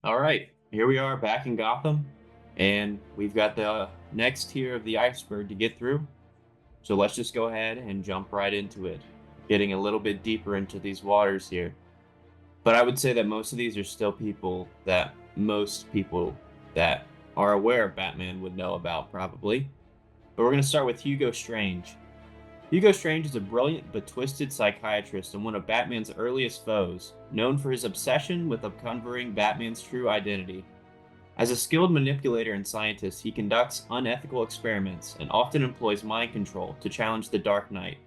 All right, here we are back in Gotham, and we've got the next tier of the iceberg to get through. So let's just go ahead and jump right into it, getting a little bit deeper into these waters here. But I would say that most of these are still people that most people that are aware of Batman would know about, probably. But we're going to start with Hugo Strange. Hugo Strange is a brilliant but twisted psychiatrist and one of Batman's earliest foes, known for his obsession with uncovering Batman's true identity. As a skilled manipulator and scientist, he conducts unethical experiments and often employs mind control to challenge the Dark Knight.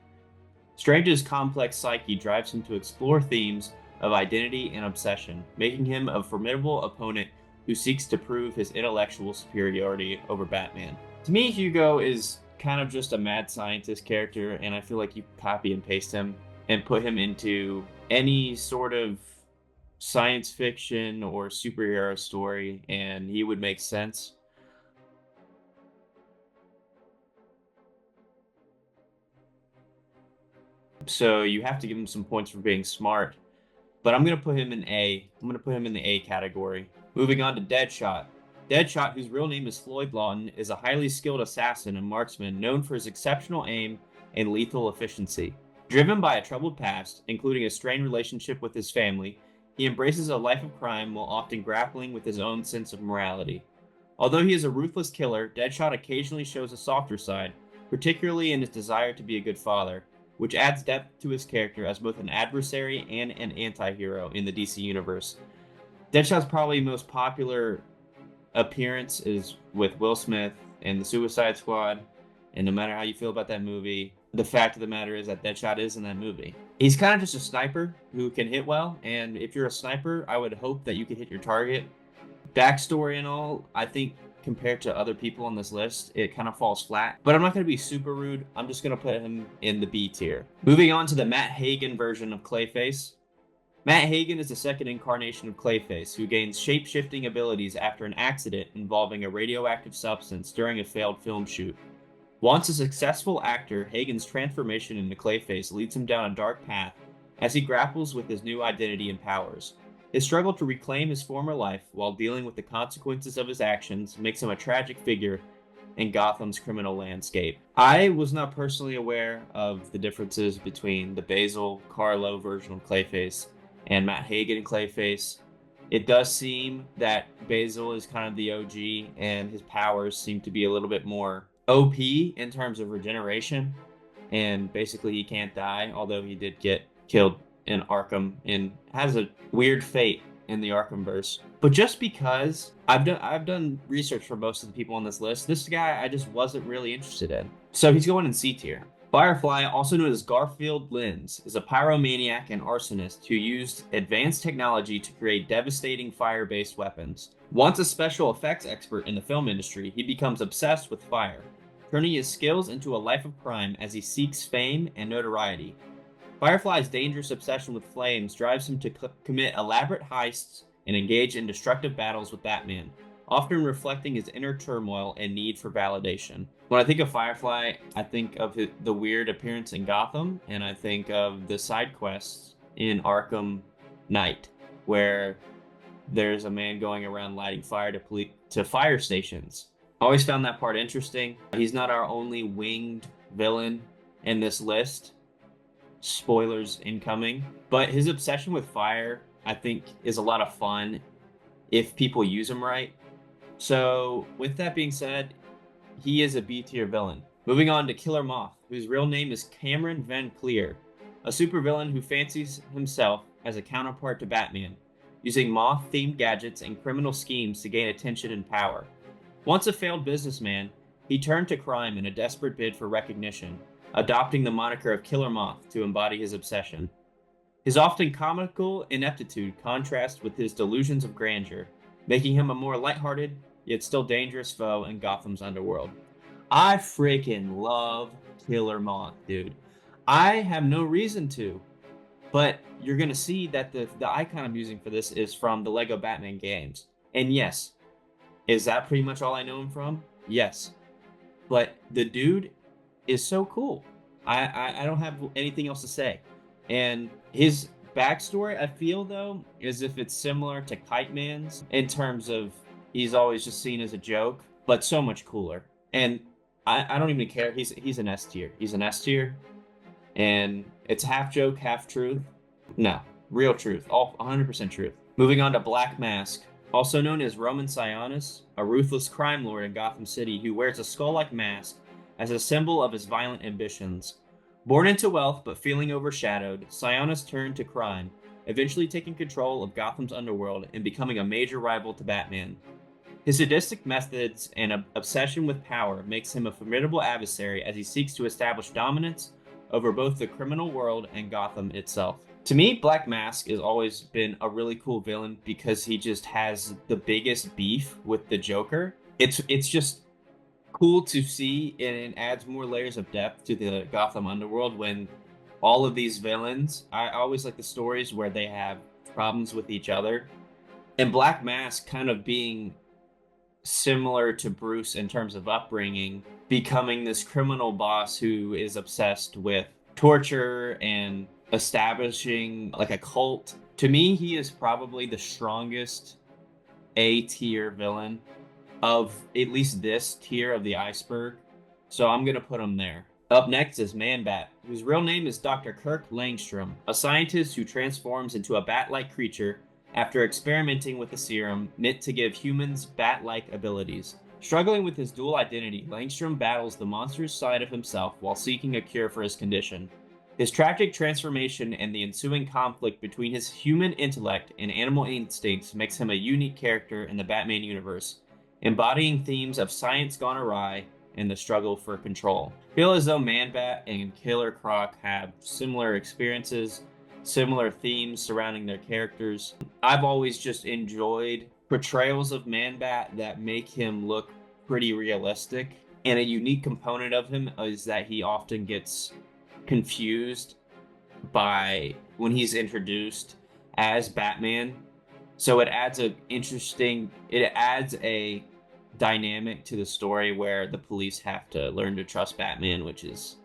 Strange's complex psyche drives him to explore themes of identity and obsession, making him a formidable opponent who seeks to prove his intellectual superiority over Batman. To me, Hugo is kind of just a mad scientist character, and I feel like you copy and paste him and put him into any sort of science fiction or superhero story, and he would make sense. So you have to give him some points for being smart. But I'm going to put him in A. I'm going to put him in the A category. Moving on to Deadshot. Deadshot, whose real name is Floyd Lawton, is a highly skilled assassin and marksman known for his exceptional aim and lethal efficiency. Driven by a troubled past, including a strained relationship with his family, he embraces a life of crime while often grappling with his own sense of morality. Although he is a ruthless killer, Deadshot occasionally shows a softer side, particularly in his desire to be a good father, which adds depth to his character as both an adversary and an anti-hero in the DC universe. Deadshot's probably most popular appearance is with Will Smith in the Suicide Squad, and no matter how you feel about that movie, the fact of the matter is that Deadshot is in that movie. He's kind of just a sniper who can hit well, and if you're a sniper, I would hope that you could hit your target. Backstory and all, I think compared to other people on this list, it kind of falls flat. But I'm not going to be super rude. I'm just going to put him in the B tier. Moving on to the Matt Hagen version of Clayface. Matt Hagen is the second incarnation of Clayface, who gains shape-shifting abilities after an accident involving a radioactive substance during a failed film shoot. Once a successful actor, Hagen's transformation into Clayface leads him down a dark path as he grapples with his new identity and powers. His struggle to reclaim his former life while dealing with the consequences of his actions makes him a tragic figure in Gotham's criminal landscape. I was not personally aware of the differences between the Basil Carlo version of Clayface and Matt Hagen Clayface. It does seem that Basil is kind of the OG, and his powers seem to be a little bit more OP in terms of regeneration. And basically, he can't die, although he did get killed in Arkham and has a weird fate in the Arkhamverse. But just because I've done research for most of the people on this list, this guy I just wasn't really interested in. So he's going in C tier. Firefly, also known as Garfield Lynns, is a pyromaniac and arsonist who used advanced technology to create devastating fire-based weapons. Once a special effects expert in the film industry, he becomes obsessed with fire, turning his skills into a life of crime as he seeks fame and notoriety. Firefly's dangerous obsession with flames drives him to commit elaborate heists and engage in destructive battles with Batman, often reflecting his inner turmoil and need for validation. When I think of Firefly, I think of the weird appearance in Gotham, and I think of the side quests in Arkham Knight, where there's a man going around lighting fire to fire stations. I always found that part interesting. He's not our only winged villain in this list. Spoilers incoming. But his obsession with fire, I think, is a lot of fun if people use him right. So, with that being said, he is a B tier villain. Moving on to Killer Moth, whose real name is Cameron Van Cleer, a supervillain who fancies himself as a counterpart to Batman, using moth-themed gadgets and criminal schemes to gain attention and power. Once a failed businessman, he turned to crime in a desperate bid for recognition, adopting the moniker of Killer Moth to embody his obsession. His often comical ineptitude contrasts with his delusions of grandeur, making him a more lighthearted, yet still dangerous foe in Gotham's underworld. I freaking love Killer Moth, dude. I have no reason to, but you're going to see that the icon I'm using for this is from the Lego Batman games. And yes, is that pretty much all I know him from? Yes. But the dude is so cool. I don't have anything else to say. And his backstory, I feel, though, is if it's similar to Kite Man's in terms of he's always just seen as a joke, but so much cooler. And I don't even care. He's an S tier. He's an S tier, and it's half joke, half truth. No, real truth, all 100% truth. Moving on to Black Mask, also known as Roman Sionis, a ruthless crime lord in Gotham City who wears a skull-like mask as a symbol of his violent ambitions. Born into wealth but feeling overshadowed, Sionis turned to crime, eventually taking control of Gotham's underworld and becoming a major rival to Batman. His sadistic methods and obsession with power makes him a formidable adversary as he seeks to establish dominance over both the criminal world and Gotham itself. To me, Black Mask has always been a really cool villain because he just has the biggest beef with the Joker. It's just cool to see, and it adds more layers of depth to the Gotham underworld when all of these villains, I always like the stories where they have problems with each other. And Black Mask kind of being similar to Bruce in terms of upbringing, becoming this criminal boss who is obsessed with torture and establishing like a cult. To me, he is probably the strongest A tier villain of at least this tier of the Iceberg. So I'm going to put him there. Up next is Man-Bat, whose real name is Dr. Kirk Langstrom, a scientist who transforms into a bat-like creature after experimenting with a serum meant to give humans bat-like abilities. Struggling with his dual identity, Langstrom battles the monstrous side of himself while seeking a cure for his condition. His tragic transformation and the ensuing conflict between his human intellect and animal instincts makes him a unique character in the Batman universe, embodying themes of science gone awry and the struggle for control. I feel as though Man-Bat and Killer Croc have similar experiences, similar themes surrounding their characters. I've always just enjoyed portrayals of Man-Bat that make him look pretty realistic. And a unique component of him is that he often gets confused by when he's introduced as Batman. So it adds a dynamic to the story where the police have to learn to trust Batman, which is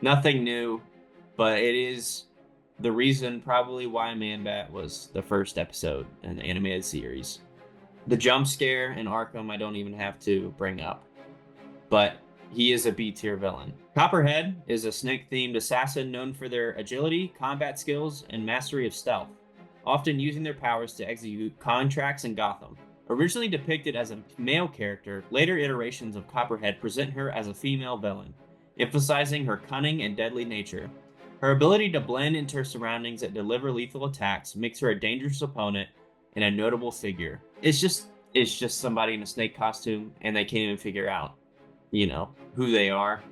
nothing new, but it is the reason probably why Man-Bat was the first episode in the animated series. The jump scare in Arkham I don't even have to bring up, but he is a B-tier villain. Copperhead is a snake-themed assassin known for their agility, combat skills, and mastery of stealth, often using their powers to execute contracts in Gotham. Originally depicted as a male character, later iterations of Copperhead present her as a female villain, emphasizing her cunning and deadly nature. Her ability to blend into her surroundings and deliver lethal attacks makes her a dangerous opponent and a notable figure. It's just somebody in a snake costume, and they can't even figure out, who they are.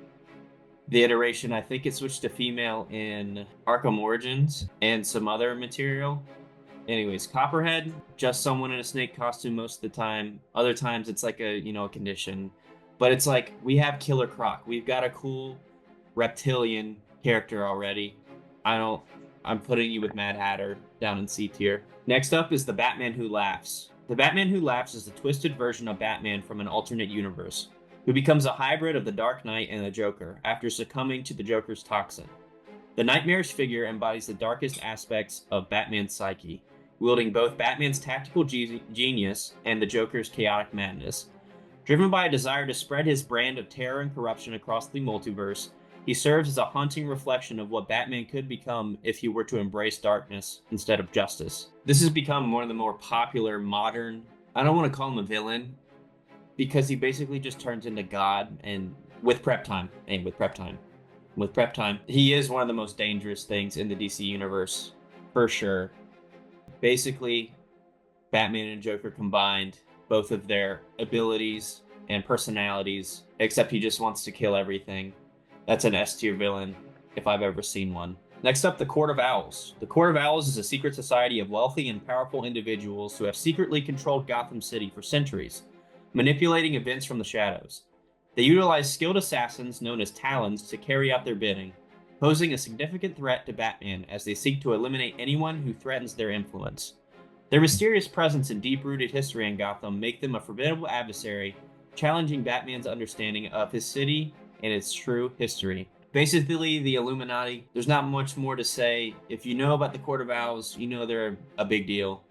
The iteration, I think it switched to female in Arkham Origins and some other material. Anyways, Copperhead, just someone in a snake costume most of the time. Other times it's like a condition. But it's like, we have Killer Croc. We've got a cool reptilian character already. I'm putting you with Mad Hatter down in C tier. Next up is the Batman Who Laughs. The Batman Who Laughs is a twisted version of Batman from an alternate universe, who becomes a hybrid of the Dark Knight and the Joker after succumbing to the Joker's toxin. The nightmarish figure embodies the darkest aspects of Batman's psyche, wielding both Batman's tactical genius and the Joker's chaotic madness. Driven by a desire to spread his brand of terror and corruption across the multiverse, he serves as a haunting reflection of what Batman could become if he were to embrace darkness instead of justice. This has become one of the more popular modern, I don't want to call him a villain, because he basically just turns into God, and with prep time, he is one of the most dangerous things in the DC universe, for sure. Basically, Batman and Joker combined, both of their abilities and personalities, except he just wants to kill everything. That's an S-tier villain, if I've ever seen one. Next up, the Court of Owls. The Court of Owls is a secret society of wealthy and powerful individuals who have secretly controlled Gotham City for centuries, manipulating events from the shadows. They utilize skilled assassins known as Talons to carry out their bidding, posing a significant threat to Batman as they seek to eliminate anyone who threatens their influence. Their mysterious presence and deep-rooted history in Gotham make them a formidable adversary, challenging Batman's understanding of his city and its true history. Basically, the Illuminati. There's not much more to say. If you know about the Court of Owls, you know they're a big deal.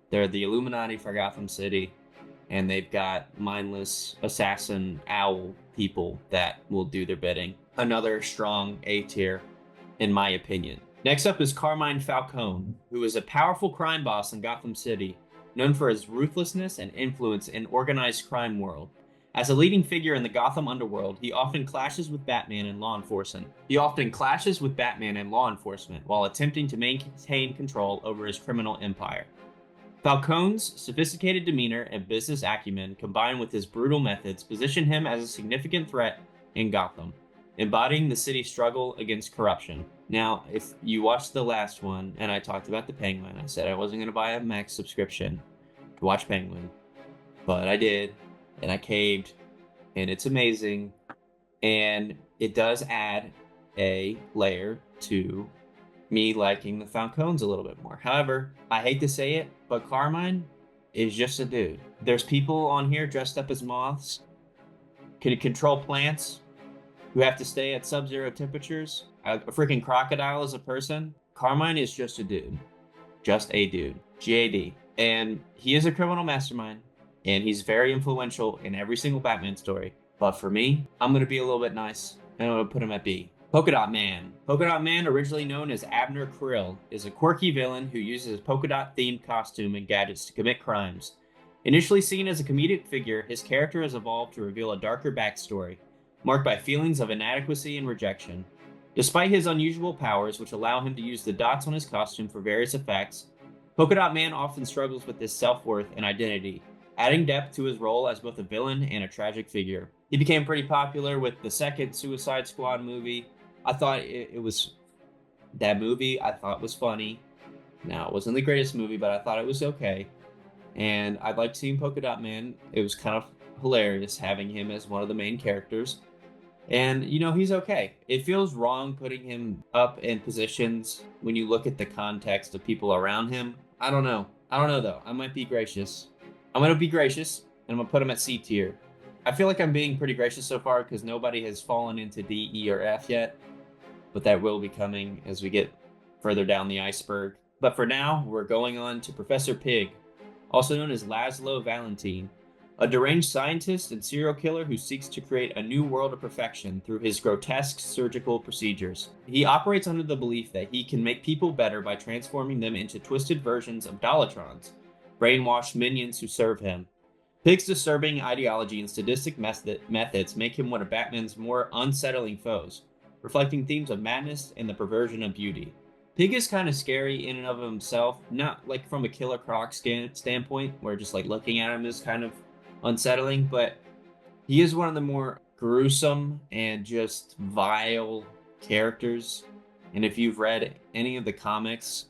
They're the Illuminati for Gotham City, and they've got mindless assassin owl people that will do their bidding. Another strong A tier, in my opinion. Next up is Carmine Falcone, who is a powerful crime boss in Gotham City, known for his ruthlessness and influence in organized crime world. As a leading figure in the Gotham underworld, he often clashes with Batman and law enforcement. While attempting to maintain control over his criminal empire. Falcone's sophisticated demeanor and business acumen, combined with his brutal methods, position him as a significant threat in Gotham, embodying the city's struggle against corruption. Now, if you watched the last one, and I talked about the Penguin, I said I wasn't going to buy a Max subscription to watch Penguin, but I did, and I caved, and it's amazing, and it does add a layer to me liking the Falcones a little bit more. However, I hate to say it, but Carmine is just a dude. There's people on here dressed up as moths, can control plants, who have to stay at sub-zero temperatures. A freaking crocodile is a person. Carmine is just a dude. Just a dude. GAD. And he is a criminal mastermind, and he's very influential in every single Batman story. But for me, I'm going to be a little bit nice, and I'm going to put him at B. Polka-Dot Man. Polka-Dot Man, originally known as Abner Krill, is a quirky villain who uses his polka-dot-themed costume and gadgets to commit crimes. Initially seen as a comedic figure, his character has evolved to reveal a darker backstory, marked by feelings of inadequacy and rejection. Despite his unusual powers, which allow him to use the dots on his costume for various effects, Polka-Dot Man often struggles with his self-worth and identity, adding depth to his role as both a villain and a tragic figure. He became pretty popular with the second Suicide Squad movie. I thought that movie I thought was funny. Now, it wasn't the greatest movie, but I thought it was okay. And I liked seeing Polka-Dot Man. It was kind of hilarious having him as one of the main characters. And, he's okay. It feels wrong putting him up in positions when you look at the context of people around him. I don't know, though. I might be gracious. I'm going to be gracious, and I'm going to put him at C tier. I feel like I'm being pretty gracious so far because nobody has fallen into D, E, or F yet. But that will be coming as we get further down the iceberg. But for now, we're going on to Professor Pig, also known as Laszlo Valentine, a deranged scientist and serial killer who seeks to create a new world of perfection through his grotesque surgical procedures. He operates under the belief that he can make people better by transforming them into twisted versions of Dolatrons, brainwashed minions who serve him. Pig's disturbing ideology and sadistic methods make him one of Batman's more unsettling foes, reflecting themes of madness and the perversion of beauty. Pig is kind of scary in and of himself, not like from a Killer Croc standpoint, where just like looking at him is kind of unsettling, but he is one of the more gruesome and just vile characters. And if you've read any of the comics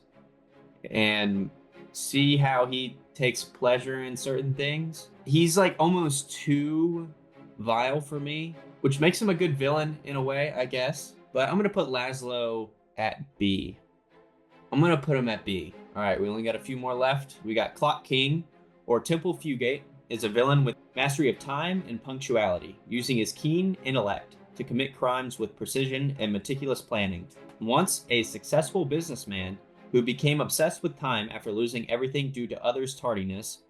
and see how he takes pleasure in certain things, he's like almost too vile for me, which makes him a good villain in a way, I guess. But I'm going to put Laszlo at B. I'm going to put him at B. All right, we only got a few more left. We got Clock King, or Temple Fugate, is a villain with mastery of time and punctuality, using his keen intellect to commit crimes with precision and meticulous planning. Once a successful businessman who became obsessed with time after losing everything due to others' tardiness,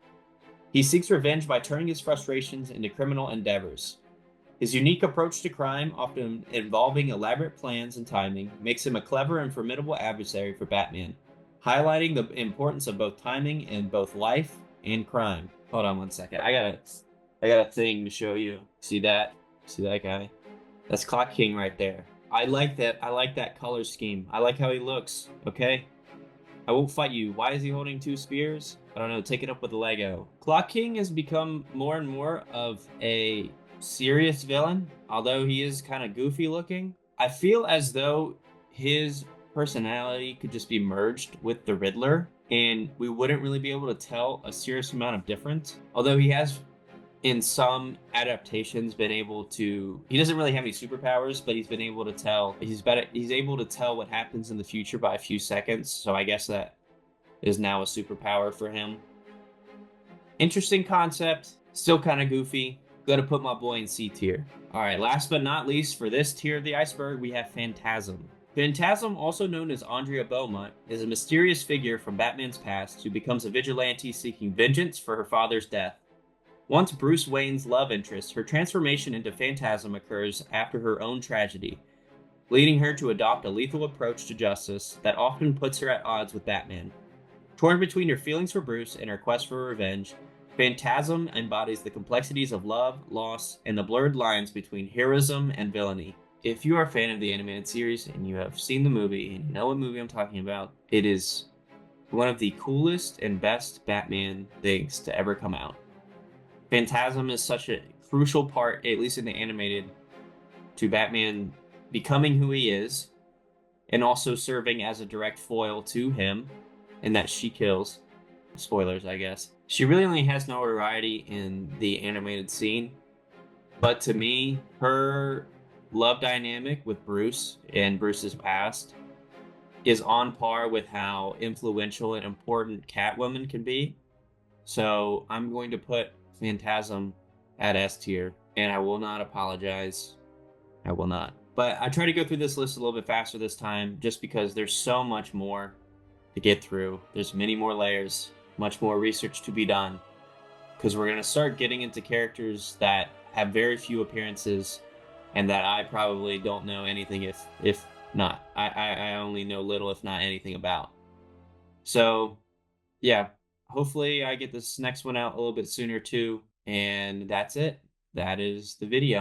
he seeks revenge by turning his frustrations into criminal endeavors. His unique approach to crime, often involving elaborate plans and timing, makes him a clever and formidable adversary for Batman, highlighting the importance of both timing in both life and crime. Hold on one second. I got a thing to show you. See that? See that guy? That's Clock King right there. I like that. I like that color scheme. I like how he looks. Okay? I won't fight you. Why is he holding two spears? I don't know. Take it up with the Lego. Clock King has become more and more of a serious villain, although he is kind of goofy looking. I feel as though his personality could just be merged with the Riddler, and we wouldn't really be able to tell a serious amount of difference. Although he has, in some adaptations, been able to. He doesn't really have any superpowers, but he's been able to tell. He's able to tell what happens in the future by a few seconds. So I guess that is now a superpower for him. Interesting concept. Still kind of goofy. Gotta put my boy in C tier. All right, last but not least, for this tier of the iceberg, we have Phantasm. Phantasm, also known as Andrea Beaumont, is a mysterious figure from Batman's past who becomes a vigilante seeking vengeance for her father's death. Once Bruce Wayne's love interest, her transformation into Phantasm occurs after her own tragedy, leading her to adopt a lethal approach to justice that often puts her at odds with Batman. Torn between her feelings for Bruce and her quest for revenge, Phantasm embodies the complexities of love, loss, and the blurred lines between heroism and villainy. If you are a fan of the animated series and you have seen the movie and you know what movie I'm talking about, it is one of the coolest and best Batman things to ever come out. Phantasm is such a crucial part, at least in the animated, to Batman becoming who he is and also serving as a direct foil to him, in that she kills. Spoilers, I guess. She really only has notoriety in the animated scene, but to me, her love dynamic with Bruce and Bruce's past is on par with how influential and important Catwoman can be. So I'm going to put Phantasm at S tier, and I will not apologize. I will not. But I try to go through this list a little bit faster this time just because there's so much more to get through. There's many more layers, much more research to be done, because we're going to start getting into characters that have very few appearances and that I probably don't know anything if not. I only know little if not anything about. So yeah, hopefully I get this next one out a little bit sooner too. And that's it. That is the video.